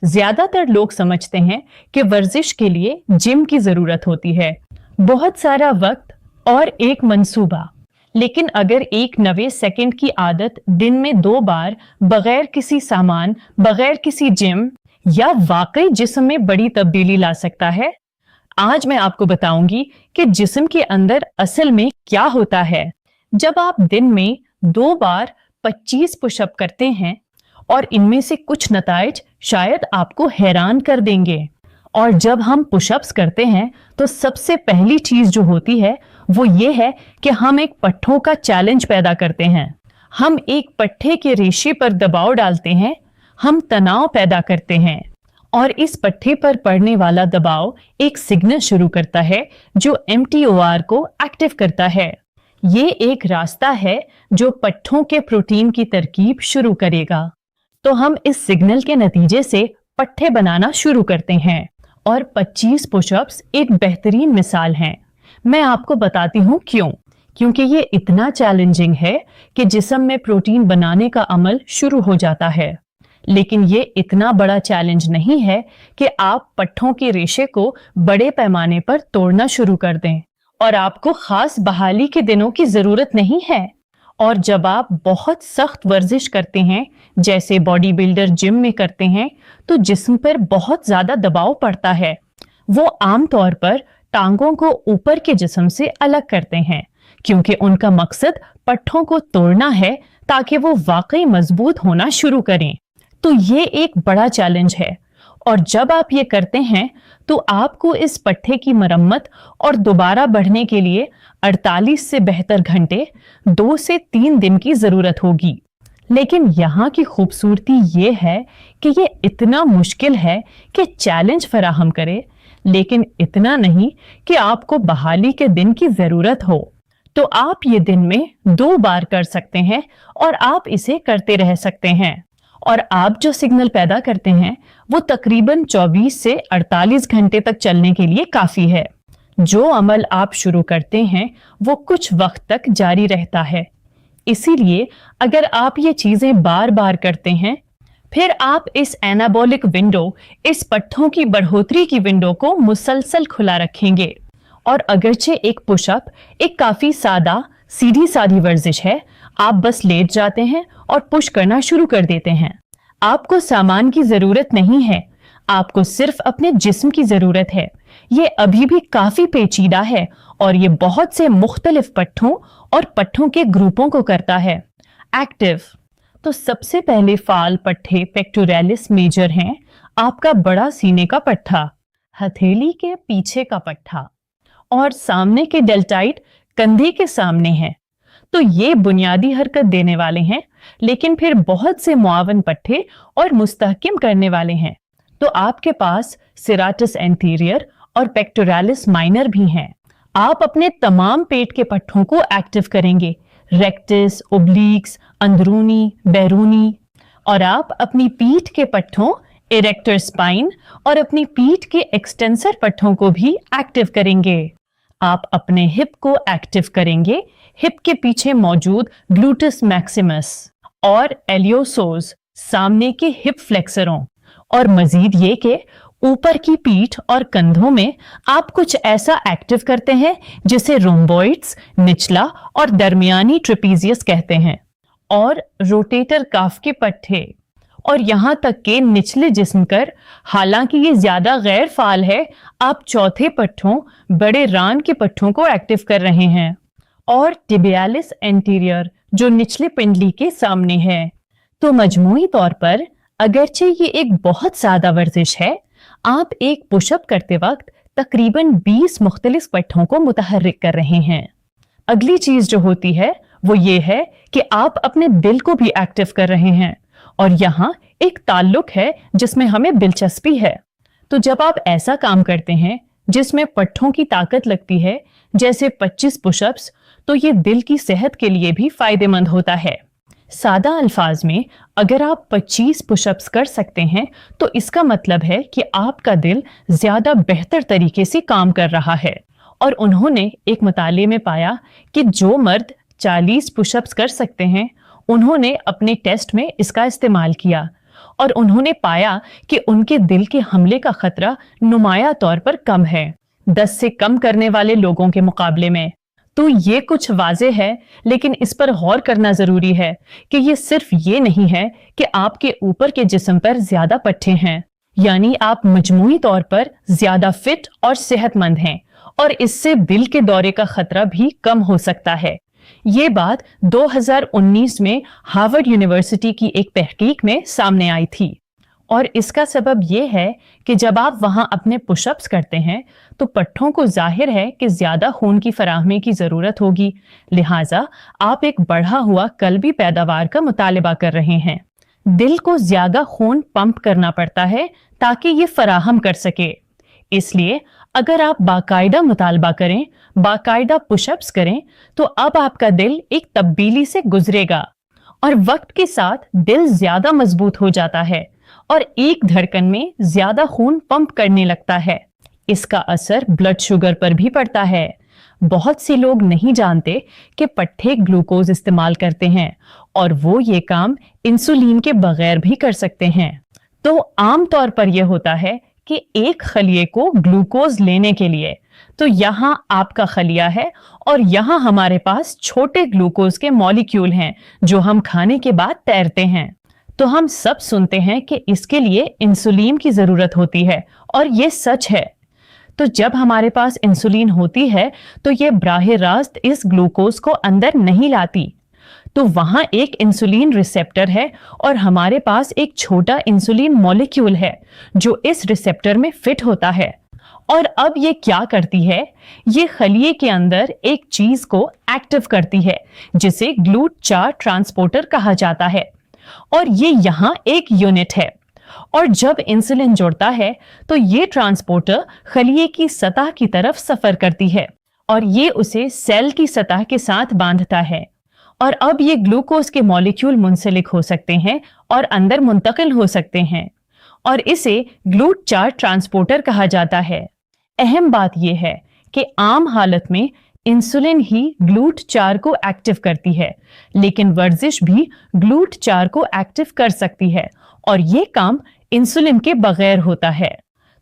ज्यादातर लोग समझते हैं कि वर्जिश के लिए जिम की जरूरत होती है, बहुत सारा वक्त और एक मंसूबा। लेकिन अगर 1/9 सेकंड की आदत दिन में 2 बार बगैर किसी सामान, बगैर किसी जिम या वाकई जिस्म में बड़ी तब्दीली ला सकता है। आज मैं आपको बताऊंगी कि जिस्म के अंदर असल में क्या होता है। जब आप दिन में 2 बार 25 पुशअप करते हैं और इनमें से कुछ नताइज शायद आपको हैरान कर देंगे। और जब हम पुशअप्स करते हैं तो सबसे पहली चीज जो होती है वो ये है कि हम एक पट्ठों का चैलेंज पैदा करते हैं। हम एक पट्ठे के रेशे पर दबाव डालते हैं, हम तनाव पैदा करते हैं और इस पट्ठे पर पड़ने वाला दबाव एक सिग्नल शुरू करता है जो MTOR को एक्टिव करता है। ये एक रास्ता है जो पट्ठों के प्रोटीन की तरकीब शुरू करेगा। तो हम इस सिग्नल के नतीजे से पट्ठे बनाना शुरू करते हैं और 25 पुशअप्स एक बेहतरीन मिसाल हैं। मैं आपको बताती हूँ क्यों। क्योंकि ये इतना चैलेंजिंग है कि जिस्म में प्रोटीन बनाने का अमल शुरू हो जाता है। लेकिन ये इतना बड़ा चैलेंज नहीं है कि आप पट्ठों के रेशे को बड़े पैमाने पर तोड़ना शुरू कर दें और आपको खास बहाली के दिनों की जरूरत नहीं है। और जब आप बहुत सख्त वर्जिश करते हैं, जैसे बॉडी बिल्डर जिम में करते हैं, तो जिस्म पर बहुत ज्यादा दबाव पड़ता है। वो आमतौर पर टांगों को ऊपर के जिस्म से अलग करते हैं क्योंकि उनका मकसद पट्ठों को तोड़ना है ताकि वो वाकई मजबूत होना शुरू करें। तो ये एक बड़ा चैलेंज है और जब आप ये करते हैं तो आपको इस पट्ठे की मरम्मत और दोबारा बढ़ने के लिए 48 से बेहतर घंटे, 2 से 3 दिन की जरूरत होगी। लेकिन यहाँ की खूबसूरती ये है कि ये इतना मुश्किल है कि चैलेंज फराहम करे, लेकिन इतना नहीं कि आपको बहाली के दिन की जरूरत हो। तो आप ये दिन में 2 बार कर सकते हैं और आप इसे करते रह सकते हैं। और आप जो सिग्नल पैदा करते हैं वो तकरीबन 24 से 48 घंटे तक चलने के लिए काफी है। जो अमल आप शुरू करते हैं वो कुछ वक्त तक जारी रहता है। इसीलिए अगर आप ये चीजें बार बार करते हैं, फिर आप इस एनाबॉलिक विंडो, इस पट्ठों की बढ़ोतरी की विंडो को मुसलसल खुला रखेंगे। और अगरचे एक पुशअप एक काफी सादा, सीधी सादी वर्जिश है, आप बस लेट जाते हैं और पुश करना शुरू कर देते हैं। आपको सामान की जरूरत नहीं है, आपको सिर्फ अपने जिस्म की जरूरत है। ये अभी भी काफी पेचीदा है और ये बहुत से मुख्तलिफ पट्ठों और पट्ठों के ग्रुपों को करता है। एक्टिव तो सबसे पहले फाल पट्ठे पेक्टोरलिस मेजर हैं, आपका बड़ा सीने का पट्ठा, हथेली के पीछे का पट्ठा और सामने के डेल्टाइड कंधे के सामने है। तो ये बुनियादी हरकत देने वाले हैं, लेकिन फिर बहुत से मुआवन पट्ठे और मुस्तहकिम करने वाले हैं। तो आपके पास सिराटस एंटीरियर और पेक्टोरलिस माइनर भी हैं। आप अपने तमाम पेट के पट्ठों को एक्टिव करेंगे, रेक्टस, ओब्लिक्स, अंदरूनी, बैरूनी। और आप अपनी पीठ के पट्ठों इरेक्टर स्पाइन और अपनी पीठ के एक्सटेंसर पट्ठों को भी एक्टिव करेंगे। आप अपने हिप को एक्टिव करेंगे, हिप के पीछे मौजूद ग्लूटस मैक्सिमस और एलियोसोस, सामने के हिप फ्लेक्सरों। और मजीद ये कि ऊपर की पीठ और कंधों में आप कुछ ऐसा एक्टिव करते हैं जिसे रोम्बोइड्स, निचला और दरमियानी ट्रेपीजियस कहते हैं, और रोटेटर काफ के पट्टे और यहाँ तक के निचले जिस्म कर। हालांकि ये ज्यादा गैर फाल है, आप चौथे पट्ठों, बड़े रान के पट्ठों को एक्टिव कर रहे हैं, और टिबियालिस एंटीरियर जो निचले पिंडली के सामने है। तो मजमूई तौर पर अगरचे ये एक बहुत सादा वर्जिश है, आप एक पुशअप करते वक्त तकरीबन 20 मुख्तलिफ पट्ठों को मुतहर्रिक कर रहे हैं। अगली चीज जो होती है वो ये है कि आप अपने दिल को भी एक्टिव कर रहे हैं, और यहाँ एक ताल्लुक है जिसमें हमें दिलचस्पी है। तो जब आप ऐसा काम करते हैं जिसमें पट्ठों की ताकत लगती है, जैसे 25 पुशअप्स, तो ये दिल की सेहत के लिए भी फायदेमंद होता है। सादा अल्फाज में अगर आप 25 पुशअप्स कर सकते हैं तो इसका मतलब है कि आपका दिल ज्यादा बेहतर तरीके से काम कर रहा है। और उन्होंने एक मुताले में पाया कि जो मर्द 40 पुशअप्स कर सकते हैं, उन्होंने अपने टेस्ट में इसका इस्तेमाल किया और उन्होंने पाया कि उनके दिल के हमले का खतरा नुमाया तौर पर कम है 10 से कम करने वाले लोगों के मुकाबले में। तो ये कुछ वाजे है, लेकिन इस पर गौर करना जरूरी है कि ये सिर्फ ये नहीं है कि आपके ऊपर के जिस्म पर ज्यादा पट्टे हैं, यानी आप मजमूई तौर पर ज्यादा फिट और सेहतमंद हैं, और इससे दिल के दौरे का खतरा भी कम हो सकता है। ये बात 2019 में हार्वर्ड यूनिवर्सिटी की एक तहकीक में सामने आई थी, और इसका सबब यह है कि जब आप वहां अपने पुशअप्स करते हैं तो पट्ठों को जाहिर है कि ज्यादा खून की फराहमी की जरूरत होगी, लिहाजा आप एक बढ़ा हुआ कल्बी पैदावार का मुतालबा कर रहे हैं। दिल को ज्यादा खून पंप करना पड़ता है ताकि ये फराहम कर सके। इसलिए अगर आप बाकायदा मुतालबा करें, बाकायदा पुशअप्स करें, तो अब आपका दिल एक तब्दीली से गुजरेगा और वक्त के साथ दिल ज्यादा मजबूत हो जाता है और एक धड़कन में ज्यादा खून पंप करने लगता है। इसका असर ब्लड शुगर पर भी पड़ता है। बहुत से लोग नहीं जानते कि पट्टे ग्लूकोज इस्तेमाल करते हैं और वो ये काम इंसुलिन के बगैर भी कर सकते हैं। तो आम तौर पर यह होता है कि एक खलिए को ग्लूकोज लेने के लिए तो यहाँ आपका खलिया है और यहाँ हमारे पास छोटे ग्लूकोज के मॉलिक्यूल हैं जो हम खाने के बाद तैरते हैं। तो हम सब सुनते हैं कि इसके लिए इंसुलिन की जरूरत होती है, और ये सच है। तो जब हमारे पास इंसुलिन होती है तो ये बराह रास्त इस ग्लूकोज को अंदर नहीं लाती, तो वहां एक इंसुलिन रिसेप्टर है और हमारे पास एक छोटा इंसुलिन मॉलिक्यूल है जो इस रिसेप्टर में फिट होता है। और अब ये क्या करती है, ये खलिए के अंदर एक चीज को एक्टिव करती है जिसे GLUT4 ट्रांसपोर्टर कहा जाता है, और ये यहाँ एक यूनिट है। और जब इंसुलिन जुड़ता है तो ये ट्रांसपोर्टर खलिए की सतह की तरफ सफर करती है और ये उसे सेल की सतह के साथ बांधता है, और अब ये ग्लूकोज के मॉलिक्यूल मुंसलिक हो सकते हैं और अंदर मुंतकिल हो सकते हैं, और इसे GLUT4 ट्रांसपोर्टर कहा जाता है। अहम बात यह है कि आम हालत में इंसुलिन ही GLUT4 को एक्टिव करती है, लेकिन वर्जिश भी GLUT4 को एक्टिव कर सकती है, और ये काम इंसुलिन के बगैर होता है।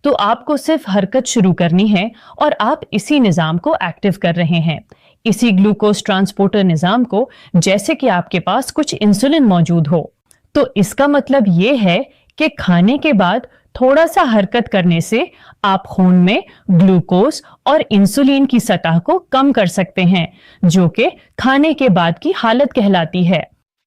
तो आपको सिर्फ हरकत शुरू करनी है और आप इसी निजाम को एक्टिव कर रहे हैं, इसी ग्लूकोज ट्रांसपोर्टर निजाम को, जैसे कि आपके पास कुछ इंसुलिन मौजूद हो। तो इसका मतलब ये है कि खाने के बाद थोड़ा सा हरकत करने से आप खून में ग्लूकोज और इंसुलिन की सतह को कम कर सकते हैं, जो कि खाने के बाद की हालत कहलाती है।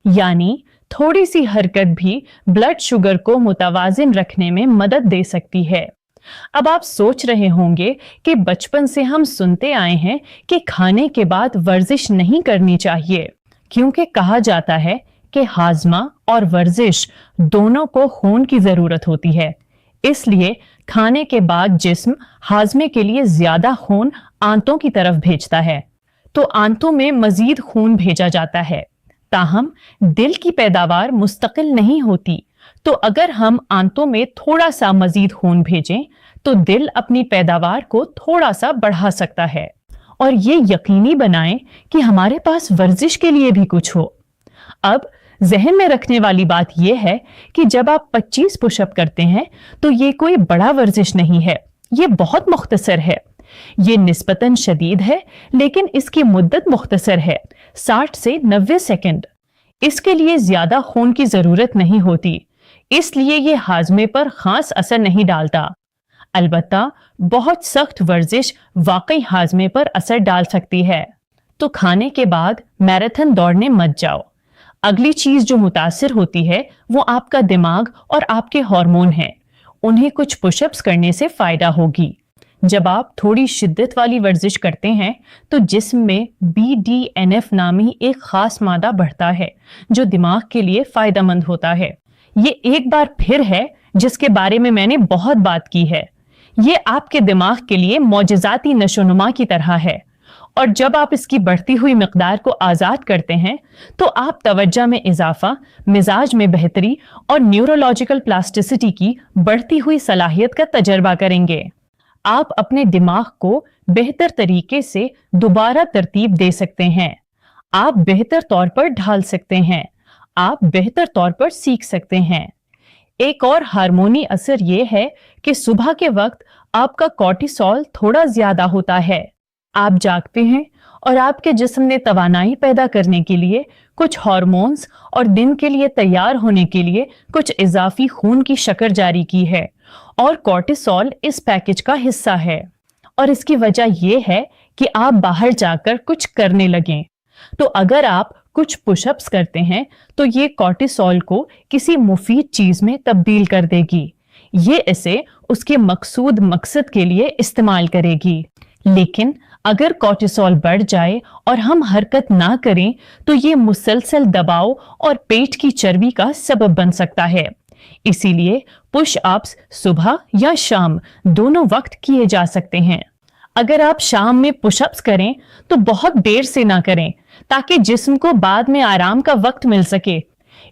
यानी थोड़ी सी हरकत भी ब्लड शुगर को मुतवाजिन रखने में मदद दे सकती है। अब आप सोच रहे होंगे कि बचपन से हम सुनते आए हैं कि खाने के बाद वर्जिश नहीं करनी चाहिए, क्योंकि कहा जाता है कि हाजमा और वर्जिश दोनों को खून की जरूरत होती है। इसलिए खाने के बाद जिस्म हाजमे के लिए ज्यादा खून आंतों की तरफ भेजता है, तो आंतों में मजीद खून भेजा जाता है। ताहम दिल की पैदावार मुस्तकिल नहीं होती, तो अगर हम आंतों में थोड़ा सा मजीद खून भेजें तो दिल अपनी पैदावार को थोड़ा सा बढ़ा सकता है, और ये यकीनी बनाएं कि हमारे पास वर्जिश के लिए भी कुछ हो। अब जहन में रखने वाली बात यह है कि जब आप 25 पुशअप करते हैं तो ये कोई बड़ा वर्जिश नहीं है, ये बहुत मुख्तसर है। ये निस्बतन शदीद है, लेकिन इसकी मुद्दत मुख्तसर है, 60 से 90 सेकंड। इसके लिए ज्यादा खून की जरूरत नहीं होती, इसलिए ये हाजमे पर खास असर नहीं डालता। अलबत्ता बहुत सख्त वर्जिश वाकई हाजमे पर असर डाल सकती है। तो खाने के बाद मैराथन दौड़ने मत जाओ। अगली चीज जो मुतासिर होती है वो आपका दिमाग और आपके हार्मोन हैं। उन्हें कुछ पुशअप्स करने से फायदा होगी। जब आप थोड़ी शिद्दत वाली वर्जिश करते हैं तो जिस्म में BDNF नामी एक खास मादा बढ़ता है जो दिमाग के लिए फायदेमंद होता है। ये एक बार फिर है जिसके बारे में मैंने बहुत बात की है। ये आपके दिमाग के लिए मौजज़ाती नशोनुमा की तरह है, और जब आप इसकी बढ़ती हुई मिकदार को आज़ाद करते हैं तो आप तवज्जो में इजाफा, मिजाज में बेहतरी और न्यूरोलॉजिकल प्लास्टिसिटी की बढ़ती हुई सलाहियत का तजर्बा करेंगे। आप अपने दिमाग को बेहतर तरीके से दोबारा तरतीब दे सकते हैं, आप बेहतर तौर पर ढाल सकते हैं, आप बेहतर तौर पर सीख सकते हैं। एक और हार्मोनी असर ये है कि सुबह के वक्त आपका कॉर्टिसोल थोड़ा ज्यादा होता है। आप जागते हैं और आपके जिस्म ने तवानाई पैदा करने के लिए कुछ हार्मोन्स और दिन के लिए तैयार होने के लिए कुछ इजाफी खून की शक्कर जारी की है, और कॉर्टिसोल इस पैकेज का हिस्सा है। और इसकी वजह यह है कि आप बाहर जाकर कुछ करने लगें। तो अगर आप कुछ पुशअप्स करते हैं तो ये कॉर्टिसोल को किसी मुफीद चीज में तब्दील कर देगी। ये इसे उसके मकसूद मकसद के लिए इस्तेमाल करेगी। लेकिन अगर कॉर्टिसोल बढ़ जाए और हम हरकत ना करें तो ये मुसलसल दबाव और पेट की चर्बी का सबब बन सकता है। इसीलिए पुश अप्स सुबह या शाम दोनों वक्त किए जा सकते हैं। अगर आप शाम में पुशअप्स करें तो बहुत देर से ना करें, ताकि जिस्म को बाद में आराम का वक्त मिल सके।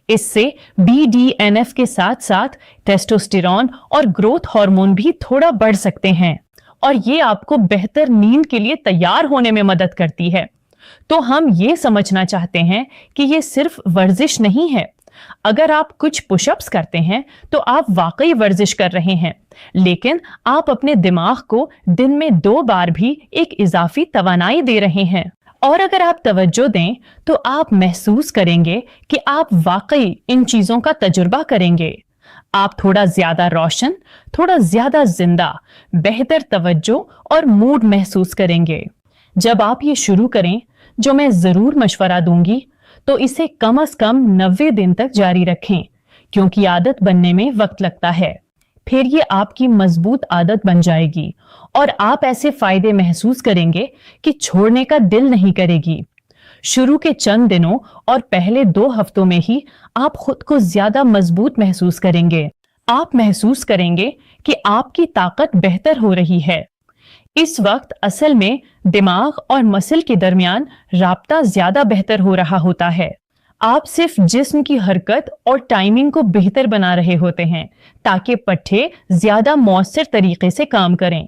इससे BDNF के साथ साथ टेस्टोस्टेरॉन और ग्रोथ हार्मोन भी थोड़ा बढ़ सकते हैं, और ये आपको बेहतर नींद के लिए तैयार होने में मदद करती है। तो हम ये समझना चाहते हैं कि ये सिर्फ वर्जिश नहीं है। अगर आप कुछ पुशअप्स करते हैं तो आप वाकई वर्जिश कर रहे हैं, लेकिन आप अपने दिमाग को दिन में 2 बार भी एक इजाफी तवानाई दे रहे हैं। और अगर आप तवज्जो दें तो आप महसूस करेंगे कि आप वाकई इन चीजों का तजुर्बा करेंगे। आप थोड़ा ज्यादा रोशन, थोड़ा ज्यादा जिंदा, बेहतर तवज्जो और मूड महसूस करेंगे। जब आप ये शुरू करें, जो मैं जरूर मशवरा दूंगी, तो इसे कम से कम 90 दिन तक जारी रखें, क्योंकि आदत बनने में वक्त लगता है। फिर ये आपकी मजबूत आदत बन जाएगी और आप ऐसे फायदे महसूस करेंगे कि छोड़ने का दिल नहीं करेगी। शुरू के चंद दिनों और पहले 2 हफ्तों में ही आप खुद को ज्यादा मजबूत महसूस करेंगे। आप महसूस करेंगे कि आपकी ताकत बेहतर हो रही है। इस वक्त असल में दिमाग और मसल के दरमियान राब्ता ज्यादा बेहतर हो रहा होता है। आप सिर्फ जिस्म की हरकत और टाइमिंग को बेहतर बना रहे होते हैं, ताकि पट्टे ज्यादा मौसर तरीके से काम करें।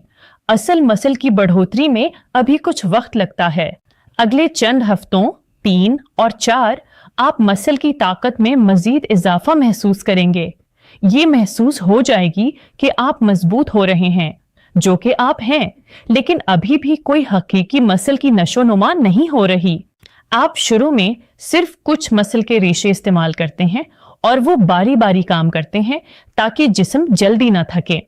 असल मसल की बढ़ोतरी में अभी कुछ वक्त लगता है। अगले चंद हफ्तों 3 और 4 आप मसल की ताकत में मजीद इजाफा महसूस करेंगे। ये महसूस हो जाएगी कि आप मजबूत हो रहे हैं, जो कि आप हैं, लेकिन अभी भी कोई हकीकी मसल की नशोनुमा नहीं हो रही। आप शुरू में सिर्फ कुछ मसल के रेशे इस्तेमाल करते हैं और वो बारी बारी काम करते हैं ताकि जिस्म जल्दी ना थके।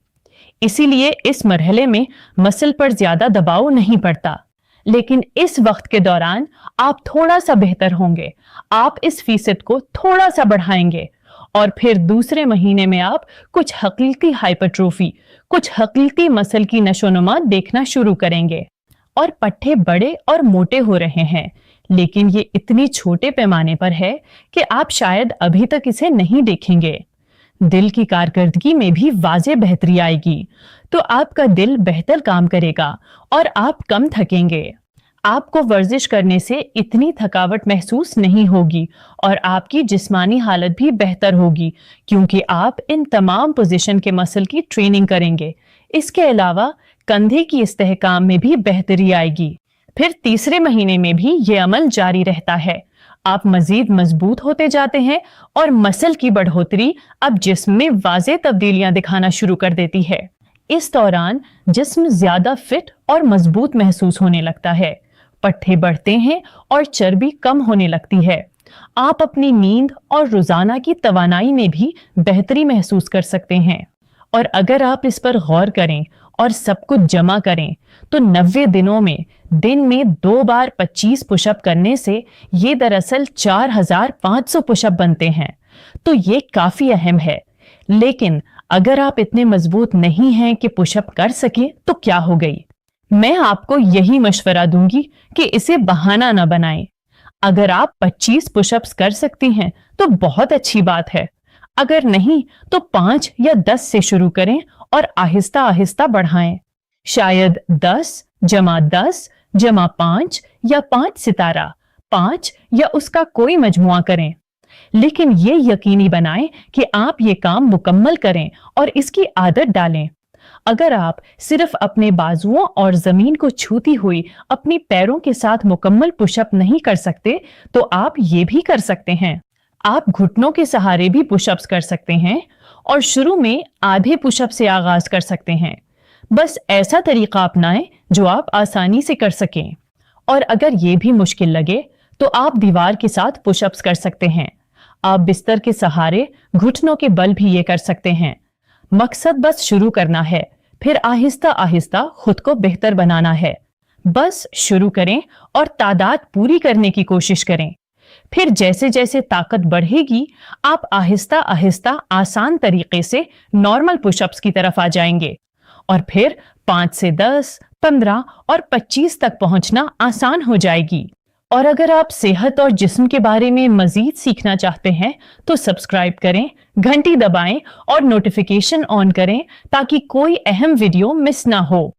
इसीलिए इस मरहले में मसल पर ज्यादा दबाव नहीं पड़ता। लेकिन इस वक्त के दौरान आप थोड़ा सा बेहतर होंगे। आप इस फीसद को थोड़ा सा बढ़ाएंगे और फिर दूसरे महीने में आप कुछ हकीकी हाइपरट्रोफी, कुछ हकीकी मसल की नशोनुमा देखना शुरू करेंगे। और पट्टे बड़े और मोटे हो रहे हैं, लेकिन ये इतनी छोटे पैमाने पर है कि आप शायद अभी तक इसे नहीं देखेंगे। दिल की कारकर्दगी में भी वाज़े बेहतरी आएगी, तो आपका दिल बेहतर काम करेगा और आप कम थकेंगे। आपको वर्जिश करने से इतनी थकावट महसूस नहीं होगी और आपकी जिस्मानी हालत भी बेहतर होगी, क्योंकि आप इन तमाम पोजीशन के मसल की ट्रेनिंग करेंगे। इसके अलावा कंधे की इस्तेहकाम में भी बेहतरी आएगी। फिर तीसरे महीने में भी ये अमल जारी रहता है। आप मजीद मजबूत होते जाते हैं और मसल की बढ़ोतरी अब जिस्म में वाज़े तब्दीलियां दिखाना शुरू कर देती है। इस दौरान जिस्म ज्यादा फिट और मजबूत महसूस होने लगता है, पट्टे बढ़ते हैं और चर्बी कम होने लगती है। आप अपनी नींद और रोजाना की तवानाई में भी बेहतरी महसूस कर सकते हैं। और अगर आप इस पर गौर करें और सब कुछ जमा करें तो 90 दिनों में दिन में 2 बार 25 पुशअप करने से ये दरअसल 4500 पुशअप बनते हैं। तो ये काफी अहम है। लेकिन अगर आप इतने मजबूत नहीं हैं कि पुशअप कर सके तो क्या हो गई? मैं आपको यही मशवरा दूंगी कि इसे बहाना ना बनाएं। अगर आप 25 पुशअप्स कर सकती हैं तो बहुत अच्छी बात है। अगर नहीं तो 5 या 10 से शुरू करें और आहिस्ता आहिस्ता बढ़ाएं। शायद 10 जमा 10 जमा 5 या 5 सितारा 5 या उसका कोई मजमुआ करें। लेकिन ये यकीनी बनाएं कि आप ये काम मुकम्मल करें और इसकी आदत डालें। अगर आप सिर्फ अपने बाजुओं और जमीन को छूती हुई अपनी पैरों के साथ मुकम्मल पुशअप नहीं कर सकते तो आप ये भी कर सकते हैं। आप घुटनों के सहारे भी पुशअप्स कर सकते हैं और शुरू में आधे पुशअप से आगाज कर सकते हैं। बस ऐसा तरीका अपनाएं जो आप आसानी से कर सकें। और अगर ये भी मुश्किल लगे तो आप दीवार के साथ पुशअप्स कर सकते हैं। आप बिस्तर के सहारे घुटनों के बल भी ये कर सकते हैं। मकसद बस शुरू करना है, फिर आहिस्ता आहिस्ता खुद को बेहतर बनाना है। बस शुरू करें और तादाद पूरी करने की कोशिश करें। फिर जैसे जैसे ताकत बढ़ेगी, आप आहिस्ता आहिस्ता आसान तरीके से नॉर्मल पुशअप्स की तरफ आ जाएंगे और फिर 5 से 10, 15 और 25 तक पहुंचना आसान हो जाएगी। और अगर आप सेहत और जिस्म के बारे में मजीद सीखना चाहते हैं तो सब्सक्राइब करें, घंटी दबाएं और नोटिफिकेशन ऑन करें ताकि कोई अहम वीडियो मिस ना हो।